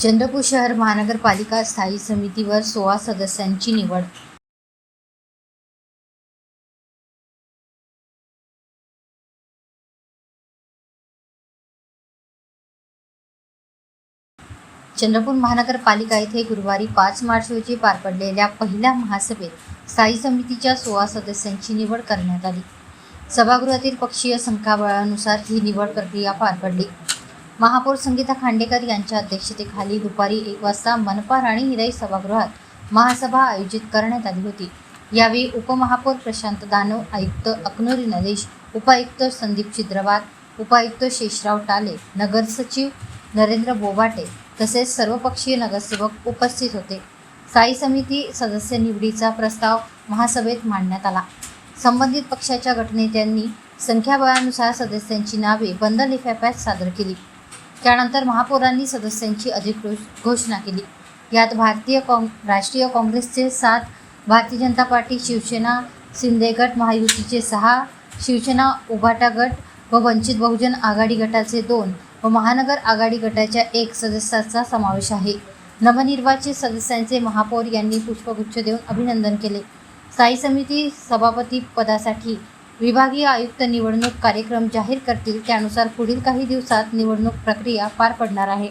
चंद्रपूर शहर महानगरपालिका स्थायी समितीवर 16 सदस्यांची निवड। चंद्रपूर महानगरपालिका येथे गुरुवारी 5 मार्च रोजी पार पडलेल्या पहिल्या महासभेत स्थायी समितीच्या 16 सदस्यांची निवड करण्यात आली। सभागृहातील पक्षीय संख्याबळानुसार ही निवड प्रक्रिया पार पडली। महापौर संगीता खांडेकर यांच्या अध्यक्षतेखाली दुपारी 1 वाजता मनपा राणी हिराई सभागृहात महासभा आयोजित करण्यात आली होती। यावेळी उपमहापौर प्रशांत दानव, आयुक्त अकनोरी नरेश, उपायुक्त संदीप चिद्रवार, उपायुक्त शेषराव टाले, नगर सचिव नरेंद्र बोबाटे तसेच सर्वपक्षीय नगरसेवक उपस्थित होते। स्थायी समिती सदस्य निवडीचा प्रस्ताव महासभेत मांडण्यात आला। संबंधित पक्षाच्या गटनेत्यांनी संख्याबळानुसार सदस्यांची नावे बंद लिफाफ्यात सादर केली। त्यानंतर महापौरांनी सदस्यांची अधिकृत घोषणा केली। यात राष्ट्रीय काँग्रेसचे 7, भारतीय जनता पार्टी, शिवसेना शिंदे गट महायुतीचे 6, शिवसेना उभाटा गट व वंचित बहुजन आघाडी गटाचे 2 व महानगर आघाडी गटाच्या 1 सदस्याचा समावेश आहे। नवनिर्वाचित सदस्यांचे महापौर यांनी पुष्पगुच्छ देऊन अभिनंदन केले। स्थायी समिती सभापती पदासाठी विभागीय आयुक्त निवडणूक कार्यक्रम जाहीर करतील, त्यानुसार पुढील काही दिवसात निवडणूक प्रक्रिया पार पडणार आहे।